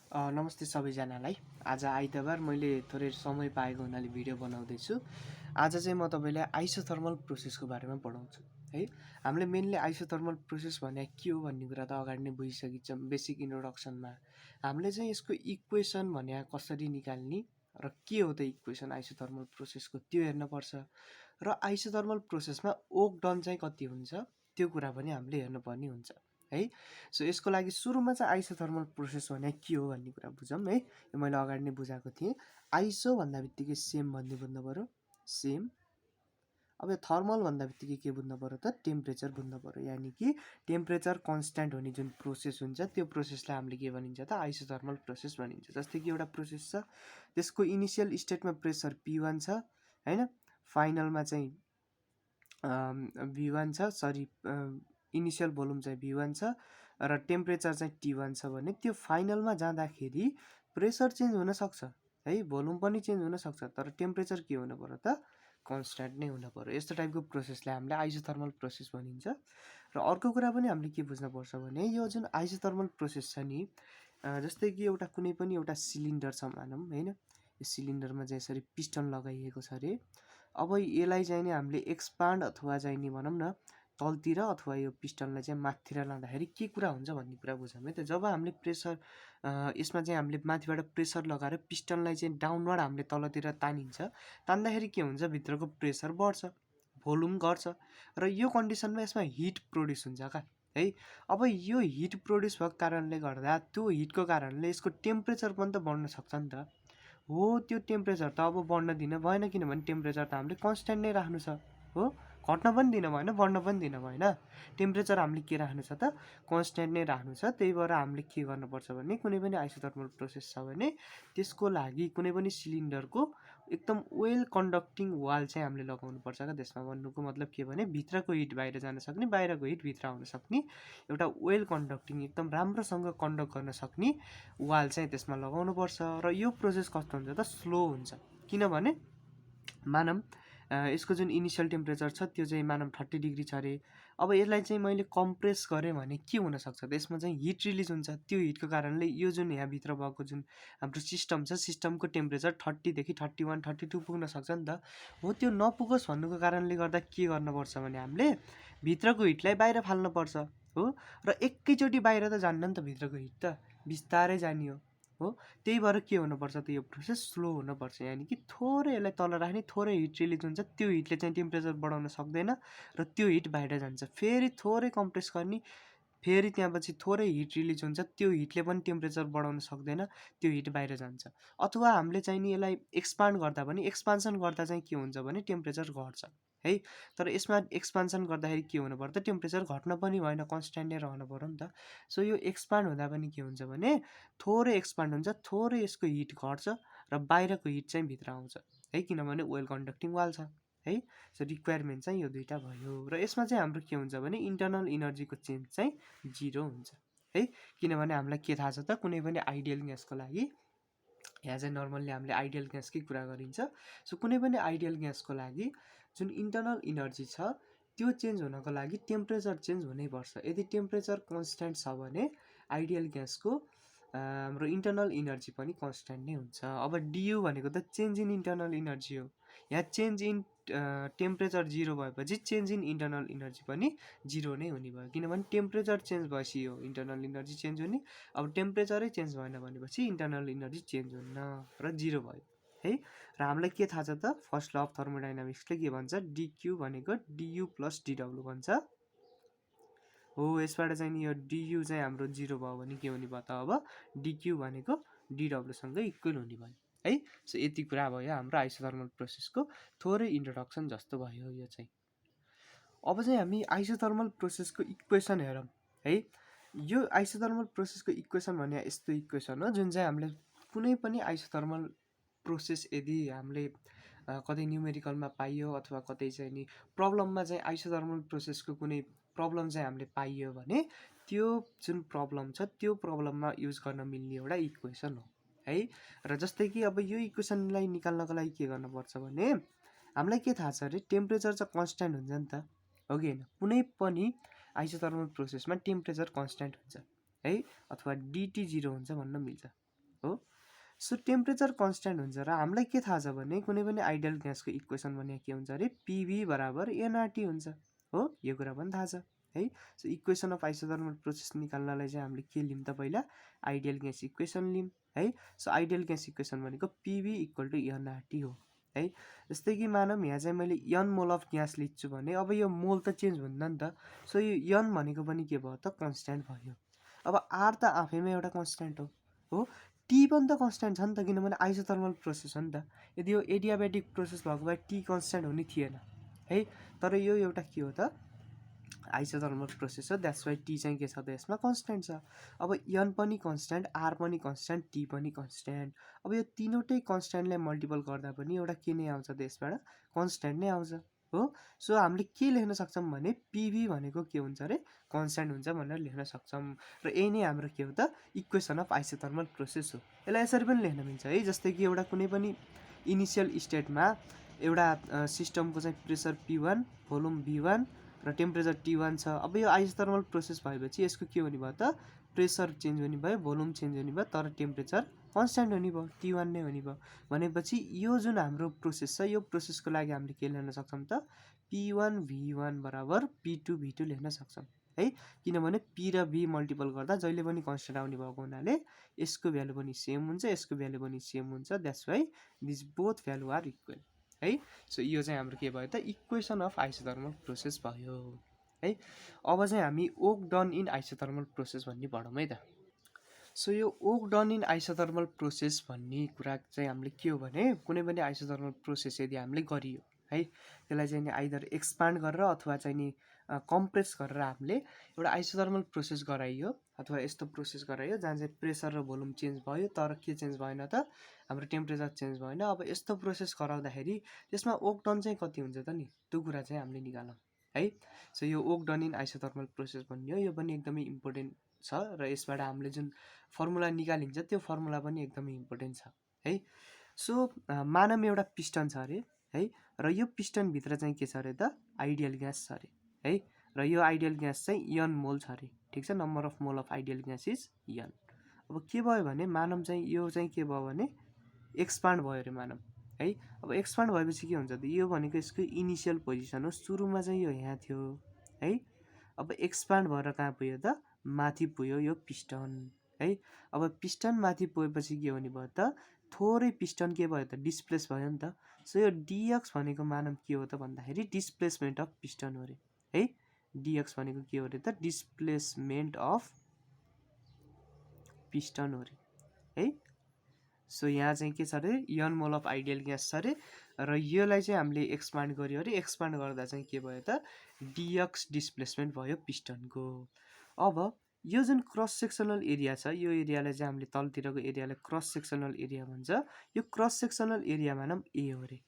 नमस्ते सबैजनालाई। आज आइतबार मैले थोरै समय पाएको हुनाले भिडियो बनाउँदैछु। आज चाहिँ म तपाईँलाई आइसोथर्मल प्रोसेसको बारेमा पढाउँछु है। हामीले मेनली आइसोथर्मल प्रोसेस भने के हो भन्ने कुरा त अगाडि नै बुझिसकिन्छ बेसिक इन्ट्रोडक्सनमा। हामीले चाहिँ यसको इक्वेसन भने कसरी निकाल्ने र के हो त इक्वेसन आइसोथर्मल प्रोसेसको त्यो हेर्नुपर्छ र आइसोथर्मल प्रोसेसमा ओक डन चाहिँ कति हुन्छ त्यो कुरा पनि हामीले हेर्नुपर्ने हुन्छ है। सो यसको लागि सुरुमा चाहिँ आइसोथर्मल प्रोसेस भने के हो भन्ने कुरा बुझौँ है। यो मैले अगाडि नै बुझाएको थिएँ। आइसो भन्दा बित्तिकै सेम भन्ने बुझ्नु पऱ्यो, सेम। अब यो थर्मल भन्दा बित्तिकै के बुझ्नु पऱ्यो त टेम्परेचर बुझ्नु पऱ्यो। यानि कि टेम्परेचर कन्स्ट्यान्ट हुने जुन प्रोसेस हुन्छ त्यो प्रोसेसलाई हामीले के भनिन्छ त आइसोथर्मल प्रोसेस भनिन्छ। जस्तै कि एउटा प्रोसेस छ, त्यसको इनिसियल स्टेटमा प्रेसर P1 छ हैन, फाइनलमा चाहिँ V1 छ, सरी इनिसियल भोल्युम चाहिँ V1 छ र टेम्परेचर चाहिँ T1 छ भने त्यो फाइनलमा जाँदाखेरि प्रेसर चेन्ज हुन सक्छ है, भोल्युम पनि चेन्ज हुन सक्छ, तर टेम्परेचर के हुनु पर्यो त कन्स्ट्यान्ट नै हुनु पर्यो। यस्तो टाइपको प्रोसेसलाई हामीले आइसोथर्मल प्रोसेस भनिन्छ। र अर्को कुरा पनि हामीले के बुझ्नुपर्छ भने यो जुन आइसोथर्मल प्रोसेस छ नि, जस्तै कि एउटा कुनै पनि एउटा सिलिन्डर छ मानौँ हैन, यो सिलिन्डरमा चाहिँ यसरी पिस्टन लगाइएको छ अरे। अब यसलाई चाहिँ नि हामीले एक्सपान्ड अथवा चाहिँ नि भनौँ न तलतिर अथवा यो पिस्टनलाई चाहिँ माथितिर लाँदाखेरि के कुरा हुन्छ भन्ने कुरा बुझौँ है त। जब हामीले प्रेसर यसमा चाहिँ हामीले माथिबाट प्रेसर लगाएर पिस्टनलाई चाहिँ डाउनवर्ड हामीले तलतिर तानिन्छ, तान्दाखेरि के हुन्छ भित्रको प्रेसर बढ्छ, भोल्युम घट्छ र यो कन्डिसनमा यसमा हिट प्रोड्युस हुन्छ क्या है। अब यो हिट प्रोड्युस भएको कारणले गर्दा त्यो हिटको कारणले यसको टेम्परेचर पनि त बढ्न सक्छ नि त। हो, त्यो टेम्परेचर त अब बढ्न दिन भएन, किनभने टेम्परेचर त हामीले कन्स्ट्यान्ट नै राख्नु छ हो, घट्न पनि दिन भएन, बढ्न पनि दिन भएन। टेम्परेचर हामीले के राख्नु छ त कन्स्ट्यान्ट नै राख्नु छ। त्यही भएर हामीले के गर्नुपर्छ भने कुनै पनि आइसोथर्मल प्रोसेस छ भने त्यसको लागि कुनै पनि सिलिन्डरको एकदम वेल कन्डक्टिङ वाल चाहिँ हामीले लगाउनुपर्छ क्या। त्यसमा भन्नुको मतलब के भने भित्रको हिट बाहिर जान सक्ने, बाहिरको हिट भित्र आउन सक्ने एउटा वेल कन्डक्टिङ एकदम राम्रोसँग कन्डक्ट गर्न सक्ने वाल चाहिँ त्यसमा लगाउनुपर्छ। र यो प्रोसेस कस्तो हुन्छ त स्लो हुन्छ, किनभने मानौँ यसको जुन इनिसियल टेम्परेचर छ त्यो चाहिँ मानौँ 30 डिग्री छ अरे। अब यसलाई चाहिँ मैले कम्प्रेस गरेँ भने के हुनसक्छ त यसमा चाहिँ हिट रिलिज हुन्छ। त्यो हिटको कारणले यो जुन यहाँभित्र भएको जुन हाम्रो सिस्टम छ, सिस्टमको टेम्परेचर 30 देखि 31, 32 पुग्न सक्छ नि त। हो, त्यो नपुगोस् भन्नुको कारणले गर्दा के गर्नुपर्छ भने हामीले भित्रको हिटलाई बाहिर फाल्नुपर्छ हो। र एकैचोटि बाहिर त जान्न नि त भित्रको हिट त, बिस्तारै जाने हो। त्यही भएर के हुनुपर्छ त यो प्रोसेस स्लो हुनुपर्छ। यानि कि थोरै यसलाई तल राख्ने, थोरै हिट रिलिज हुन्छ, त्यो हिटले चाहिँ टेम्परेचर बढाउन सक्दैन र त्यो हिट बाहिर जान्छ। फेरि थोरै कम्प्रेस गर्ने, फेरि त्यहाँपछि थोरै हिट रिलिज हुन्छ, त्यो हिटले पनि टेम्परेचर बढाउन सक्दैन, त्यो हिट बाहिर जान्छ। अथवा हामीले चाहिँ नि यसलाई एक्सपान्ड गर्दा पनि, एक्सपान्सन गर्दा चाहिँ के हुन्छ भने टेम्परेचर घट्छ है। तर यसमा एक्सपान्सन गर्दाखेरि के हुनु पर्यो त टेम्परेचर घट्न पनि भएन, कन्स्ट्यान्ट नै रहनु पर्यो नि त। सो यो एक्सपान्ड हुँदा पनि के हुन्छ भने थोरै एक्सपान्ड हुन्छ, थोरै यसको हिट घट्छ र बाहिरको हिट चाहिँ भित्र आउँछ है, किनभने वेल कन्डक्टिङ वाल छ है। सो रिक्वायरमेन्ट चाहिँ यो दुईवटा भयो। र यसमा चाहिँ हाम्रो के हुन्छ भने इन्टरनल इनर्जीको चेन्ज चाहिँ 0 हुन्छ है, किनभने हामीलाई के थाहा छ त कुनै पनि आइडियल ग्यासको लागि, यहाँ चाहिँ नर्मल्ली हामीले आइडियल ग्यासकै कुरा गरिन्छ। सो कुनै पनि आइडियल ग्यासको लागि जुन इन्टरनल इनर्जी छ त्यो चेन्ज हुनको लागि टेम्परेचर चेन्ज हुनैपर्छ। यदि टेम्परेचर कन्स्ट्यान्ट छ भने आइडियल ग्यासको हाम्रो इन्टरनल इनर्जी पनि कन्स्ट्यान्ट नै हुन्छ। अब डियु भनेको त चेन्ज इन इन्टरनल इनर्जी हो। यहाँ चेन्ज इन टेम्परेचर 0 भएपछि चेन्ज इन इन्टरनल इनर्जी पनि 0 नै हुने भयो, किनभने टेम्परेचर चेन्ज भएपछि यो इन्टरनल इनर्जी चेन्ज हुने। अब टेम्परेचरै चेन्ज भएन भनेपछि इन्टरनल इनर्जी चेन्ज हुन्न र 0 भयो है। र हामीलाई के थाहा छ त फर्स्ट ल अफ थर्मोडाइनामिक्सले के भन्छ, डिक्यु भनेको डियु प्लस डिडब्लु भन्छ हो। यसबाट चाहिँ नि यो डियु चाहिँ हाम्रो 0 भयो भने के हुने भयो त अब डिक्यु भनेको डिडब्लुसँग इक्वल हुने भयो है। सो यति कुरा भयो हाम्रो आइसोथर्मल प्रोसेसको थोरै इन्ट्रोडक्सन जस्तो भयो यो चाहिँ। अब चाहिँ हामी आइसोथर्मल प्रोसेसको इक्वेसन हेरौँ है। यो आइसोथर्मल प्रोसेसको इक्वेसन भने यस्तो इक्वेसन हो जुन चाहिँ हामीले कुनै पनि आइसोथर्मल प्रोसेस यदि हामीले कतै न्युमेरिकलमा पाइयो अथवा कतै चाहिँ नि प्रब्लममा चाहिँ आइसोथर्मल प्रोसेसको कुनै प्रब्लम चाहिँ हामीले पाइयो भने त्यो जुन प्रब्लम छ त्यो प्रब्लममा युज गर्न मिल्ने एउटा इक्वेसन हो है। र जस्तै कि अब यो इक्वेसनलाई निकाल्नको लागि के गर्नुपर्छ भने हामीलाई के थाहा छ अरे टेम्परेचर चाहिँ कन्स्ट्यान्ट हुन्छ नि त, हो कि होइन। कुनै पनि आइसोथर्मल प्रोसेसमा टेम्परेचर कन्स्ट्यान्ट हुन्छ है, अथवा डिटी 0 हुन्छ भन्न मिल्छ हो। सो टेम्परेचर कन्स्ट्यान्ट हुन्छ र हामीलाई के थाहा छ भने कुनै पनि आइडियल ग्यासको इक्वेसन भने के हुन्छ अरे पिभी बराबर एनआरटी हुन्छ हो, यो कुरा पनि थाहा छ है। So equation of isothermal process निकाल्नलाई चाहिँ हामीले के लिउँ त पहिला आइडियल ग्यास इक्वेसन लिउँ है। सो आइडियल ग्यास इक्वेसन भनेको पिभी इक्वल टु एनआरटी हो है। जस्तै कि मानौँ यहाँ चाहिँ मैले एन मोल अफ ग्यास लिन्छु भने अब यो मोल त चेन्ज हुँदैन नि त। सो यो एन भनेको पनि के भयो त कन्स्ट्यान्ट भयो। अब आर त आफैमा एउटा कन्स्ट्यान्ट हो। टी पनि त कन्स्ट्यान्ट छ नि त, किनभने आइसोथर्मल प्रोसेस हो नि त। यदि यो एडियाबेटिक प्रोसेस भएको भए टी कन्स्ट्यान्ट हुने थिएन है। तर यो एउटा के हो त आइसोथर्मल प्रोसेस हो, द्याट्स वाइ टी चाहिँ के छ त यसमा कन्स्ट्यान्ट छ। अब एन पनि कन्स्ट्यान्ट, आर पनि कन्स्ट्यान्ट, टी पनि कन्स्ट्यान्ट। अब यो तिनवटै कन्स्ट्यान्टलाई मल्टिपल गर्दा पनि एउटा के नै आउँछ त यसबाट कन्स्ट्यान्ट नै आउँछ हो। सो हामीले के लेख्न सक्छौँ भने पिभी भनेको के हुन्छ अरे कन्स्ट्यान्ट हुन्छ भनेर लेख्न सक्छौँ र यही नै हाम्रो के हो त इक्वेसन अफ आइसोथर्मल प्रोसेस हो। यसलाई यसरी पनि लेख्न मिल्छ है। जस्तै कि एउटा कुनै पनि इनिसियल स्टेटमा एउटा सिस्टमको चाहिँ प्रेसर P1, भोल्युम V1 र टेम्परेचर T1 छ। अब यो आइसोथर्मल प्रोसेस भएपछि यसको के हुने भयो त प्रेसर चेन्ज हुने भयो, भोल्युम चेन्ज हुने भयो, तर टेम्परेचर कन्स्ट्यान्ट हुने भयो, T1 नै हुने भयो। भनेपछि यो जुन हाम्रो प्रोसेस छ यो प्रोसेसको लागि हामीले के लेख्न सक्छौँ त P1 V1 बराबर P2 V2 लेख्न सक्छौँ है। किनभने P र V मल्टिपल गर्दा जहिले पनि कन्स्ट्यान्ट आउने भएको हुनाले यसको भ्यालु पनि सेम हुन्छ, यसको भ्यालु पनि सेम हुन्छ, that's why this both value are equal है। सो यो चाहिँ हाम्रो के भयो त इक्वेसन अफ आइसोथर्मल प्रोसेस भयो है। अब चाहिँ हामी work done in isothermal process भन्ने पढौँ है त। सो यो work done in isothermal process भन्ने कुरा चाहिँ हामीले के हो भने कुनै पनि आइसोथर्मल प्रोसेस यदि हामीले गरियो है, त्यसलाई चाहिँ नि आइदर एक्सपान्ड गरेर अथवा चाहिँ नि कम्प्रेस गरेर हामीले एउटा आइसोथर्मल प्रोसेस गराइयो अथवा यस्तो प्रोसेस गराइयो जहाँ चाहिँ प्रेसर र भोल्युम चेन्ज भयो तर के चेन्ज भएन त हाम्रो टेम्परेचर चेन्ज भएन। अब यस्तो प्रोसेस गराउँदाखेरि त्यसमा वर्क डन चाहिँ कति हुन्छ त नि त्यो कुरा चाहिँ हामीले निकालौँ है। सो यो work done in isothermal process भन्ने हो, यो पनि एकदमै इम्पोर्टेन्ट छ र यसबाट हामीले जुन फर्मुला निकालिन्छ त्यो फर्मुला पनि एकदमै इम्पोर्टेन्ट छ है। सो मानव एउटा पिस्टन छ अरे है, र यो पिस्टनभित्र चाहिँ के छ अरे त आइडियल ग्यास छ अरे है, र यो आइडियल ग्यास चाहिँ एन मोल छ अरे, ठिक छ। Number of mole of ideal gas is N. अब के भयो भने मानव चाहिँ यो चाहिँ के भयो भने एक्सपान्ड भयो अरे मानव है। अब एक्सपान्ड भएपछि के हुन्छ त यो भनेको यसको इनिसियल पोजिसन हो, सुरुमा चाहिँ यो यहाँ थियो है। अब एक्सपान्ड भएर कहाँ पुग्यो त माथि पुग्यो यो पिस्टन है। अब पिस्टन माथि पुगेपछि के हुने भयो त थोरै पिस्टन के भयो त डिस्प्लेस भयो नि त। सो यो डिएक्स भनेको मानव के हो त भन्दाखेरि डिस्प्लेसमेन्ट अफ पिस्टन हो अरे है। डिएक्स भनेको के हो अरे त डिस्प्लेसमेन्ट अफ पिस्टन हो अरे है। सो यहाँ चाहिँ के छ अरे एन मोल अफ आइडियल ग्यास छ अरे, र यसलाई चाहिँ हामीले एक्सपान्ड गर्यो अरे। एक्सपान्ड गर्दा चाहिँ के भयो त डिएक्स डिस्प्लेसमेन्ट भयो पिस्टनको। अब यो जुन क्रस सेक्सनल एरिया छ यो एरियालाई चाहिँ हामीले तलतिरको एरियालाई क्रस सेक्सनल एरिया भन्छ। यो क्रस सेक्सनल एरिया मानौँ ए हो अरे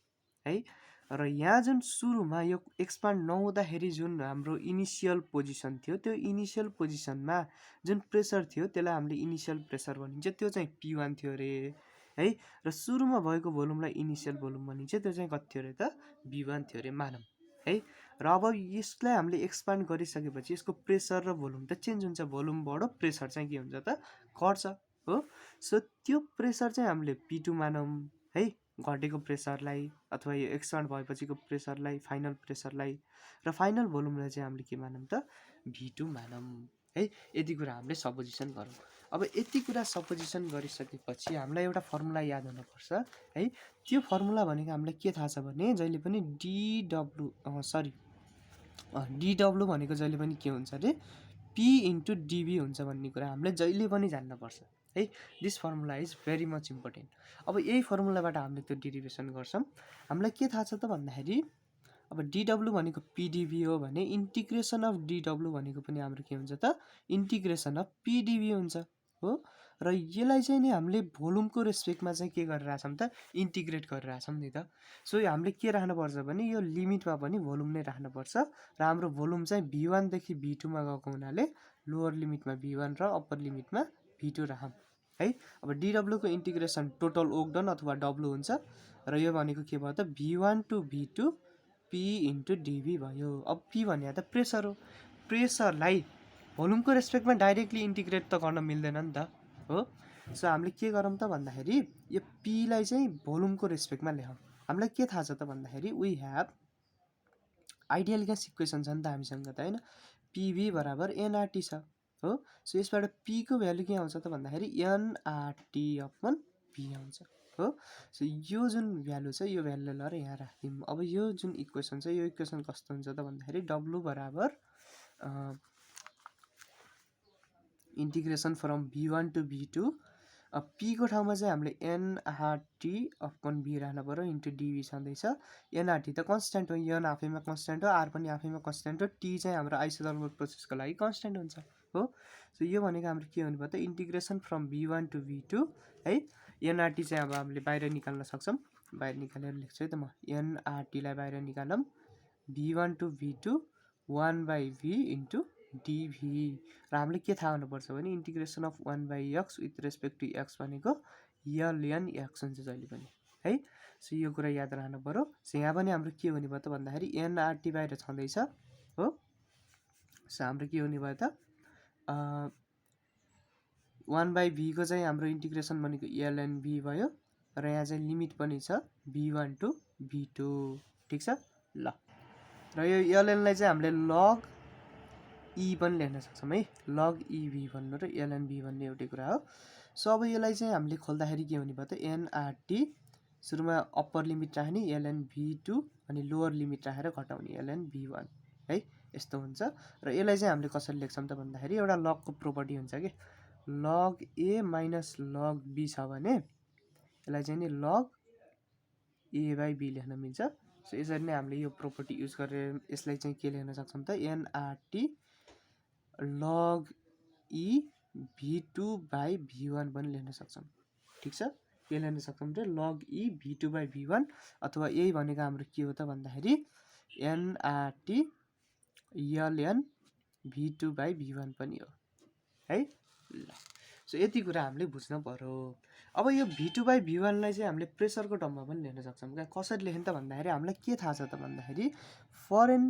है। र यहाँ जुन सुरुमा यो एक्सपान्ड नहुँदाखेरि जुन हाम्रो इनिसियल पोजिसन थियो त्यो इनिसियल पोजिसनमा जुन प्रेसर थियो त्यसलाई हामीले इनिसियल प्रेसर भनिन्छ, त्यो चाहिँ P1 थियो अरे है। र सुरुमा भएको भोल्युमलाई इनिसियल भोल्युम भनिन्छ, त्यो चाहिँ कति थियो अरे त V1 थियो अरे मानौँ है। र अब यसलाई हामीले एक्सपान्ड गरिसकेपछि यसको प्रेसर र भोल्युम त चेन्ज हुन्छ, भोल्युम बढो प्रेसर चाहिँ के हुन्छ त घट्छ हो। सो त्यो प्रेसर चाहिँ हामीले P2 मानौँ है, घटेको प्रेसरलाई अथवा यो एक्सपान्ड भएपछिको प्रेसरलाई फाइनल प्रेसरलाई, र फाइनल भोल्युमलाई चाहिँ हामीले के मानौँ त V2 मानौँ है। यति कुरा हामीले सपोजिसन गरौँ। अब यति कुरा सपोजिसन गरिसकेपछि हामीलाई एउटा फर्मुला याद हुनुपर्छ है। त्यो फर्मुला भनेको हामीलाई के थाहा छ भने जहिले पनि डिडब्लु भनेको जहिले पनि के हुन्छ अरे P इन्टु डिबी हुन्छ भन्ने कुरा हामीले जहिले पनि जान्नुपर्छ है। This formula is very much important. अब यही फर्मुलाबाट हामीले त्यो डेरिभेसन गर्छौँ। हामीलाई के थाहा छ त भन्दाखेरि अब डिडब्लु भनेको पिडिबी हो भने इन्टिग्रेसन अफ डिडब्लु भनेको पनि हाम्रो के हुन्छ त इन्टिग्रेसन अफ पिडिबी हुन्छ हो। र यसलाई चाहिँ नि हामीले भोल्युमको रेस्पेक्टमा चाहिँ के गरिरहेछौँ त इन्टिग्रेट गरिरहेछौँ नि त। सो हामीले के राख्नुपर्छ भने यो लिमिटमा पनि भोल्युम नै राख्नुपर्छ र हाम्रो भोल्युम चाहिँ V1 देखि V2 मा गएको हुनाले लोवर लिमिटमा V1 र अप्पर लिमिटमा V2 राखौँ है। अब डिडब्लुको इन्टिग्रेसन टोटल वर्क डन अथवा W हुन्छ, र यो भनेको के भयो त V1 to V2 P into DB भयो। अब P भने त प्रेसर हो, प्रेसरलाई भोल्युमको रेस्पेक्टमा डाइरेक्टली इन्टिग्रेट त गर्न मिल्दैन नि त हो। सो हामीले के गरौँ त भन्दाखेरि यो पीलाई चाहिँ भोल्युमको रेस्पेक्टमा लेखौँ। हामीलाई के थाहा छ त भन्दाखेरि we have ideal gas equation छ नि त हामीसँग त हैन, पिभी बराबर एनआरटी छ हो। सो यसबाट पीको भ्यालु के आउँछ त भन्दाखेरि एनआरटी अपन पी आउँछ हो। सो यो जुन भ्यालु छ यो भ्यालु लर यहाँ राखिदिउँ। अब यो जुन इक्वेसन छ यो इक्वेसन कस्तो हुन्छ त भन्दाखेरि डब्लु बराबर integration from v1 to v2 p को ठाउँमा चाहिँ हामीले एनआरटी अपन b राख्नु पर्यो इन्टु डिभी छँदैछ। एनआरटी त कन्स्ट्यान्ट हो, एन आफैमा कन्स्ट्यान्ट हो, आर पनि आफैमा कन्स्ट्यान्ट हो, टी चाहिँ हाम्रो आइसोथर्मल प्रोसेसको लागि कन्स्ट्यान्ट हुन्छ हो। सो यो भनेको हाम्रो के हुनु भयो त integration from v1 to v2 है। एनआरटी चाहिँ अब हामीले बाहिर निकाल्न सक्छौँ, बाहिर निकालेर लेख्छु है त म। एनआरटीलाई बाहिर निकालौँ v1 to v2 1/v into डिभी। र हामीले के थाहा हुनुपर्छ भने integration of 1/x with respect to x भनेको ln x हुन्छ जहिले पनि है। सो यो कुरा याद राख्नु पर्यो। सो यहाँ पनि हाम्रो के हुने भयो त भन्दाखेरि एनआरटी बाहिर छँदैछ हो। सो हाम्रो के हुने भयो त 1/v को चाहिँ हाम्रो इन्टिग्रेसन भनेको ln v भयो र यहाँ चाहिँ लिमिट पनि छ v1 टु v2 ठिक छ ल। र यो ln लाई चाहिँ हामीले log e पनि लेख्न सक्छौँ है, log ev भन्नु र ln v भन्ने एउटै कुरा हो। सो अब यसलाई चाहिँ हामीले खोल्दाखेरि के हुने भयो त एनआरटी सुरुमा अप्पर लिमिट राख्ने ln v2 अनि लोवर लिमिट राखेर घटाउने ln v1 है, यस्तो हुन्छ। र यसलाई चाहिँ हामीले कसरी लेख्छौँ त भन्दाखेरि एउटा लगको प्रोपर्टी हुन्छ कि log a minus log b छ भने यसलाई चाहिँ नि log a/b लेख्न मिल्छ। सो यसरी नै हामीले यो प्रोपर्टी युज गरेर यसलाई चाहिँ के लेख्न सक्छौँ त एनआरटी log e v2/v1 पनि लेख्न सक्छौँ ठिक छ। के लेख्न सक्छौँ त log e v2/v1 अथवा यही भनेको हाम्रो के हो त भन्दाखेरि एनआरटी ln v2/v1 पनि हो है ल। सो यति कुरा हामीले बुझ्न पर्यो। अब यो v2/v1 लाई चाहिँ हामीले प्रेसरको टर्ममा पनि लेख्न सक्छौँ। कसरी लेख्ने त भन्दाखेरि हामीलाई के थाहा छ त भन्दाखेरि फर एन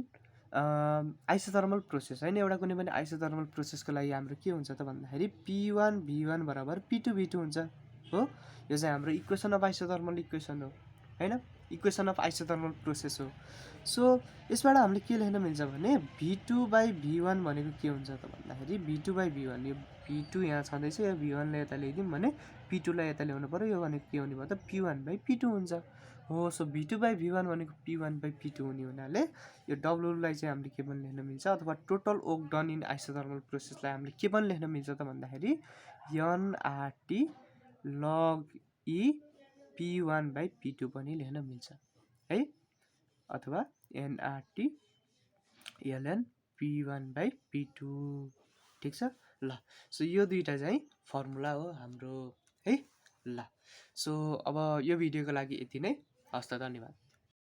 आइसोथर्मल प्रोसेस हैन, एउटा कुनै पनि आइसोथर्मल प्रोसेसको लागि हाम्रो के हुन्छ त भन्दाखेरि p1 v1 बराबर p2 v2 हुन्छ हो। यो चाहिँ हाम्रो इक्वेसन अफ आइसोथर्मल इक्वेसन हो हैन, इक्वेसन अफ आइसोथर्मल प्रोसेस हो। सो यसबाट हामीले के लेख्न मिल्छ भने v2/v1 भनेको के हुन्छ त भन्दाखेरि v2/v1 यो v2 यहाँ छँदैछ, यो v1 लाई यता ल्याइदिउँ भने p2 लाई यता ल्याउनु पर्यो, यो भनेको के हुने भयो त p1/p2 हुन्छ हो। सो v2/v1 भनेको p1/p2 हुने हुनाले यो w लाई चाहिँ हामीले के पनि लेख्न मिल्छ अथवा total work done in isothermal प्रोसेसलाई हामीले के पनि लेख्न मिल्छ त भन्दाखेरि nRT log e p1/p2 पनि लेख्न मिल्छ है, अथवा nRT ln p1/p2 ठिक छ ल। सो यो दुईटा चाहिँ फर्मुला हो हाम्रो है ल। सो अब यो भिडियोको लागि यति नै, हस्त धन्यवाद।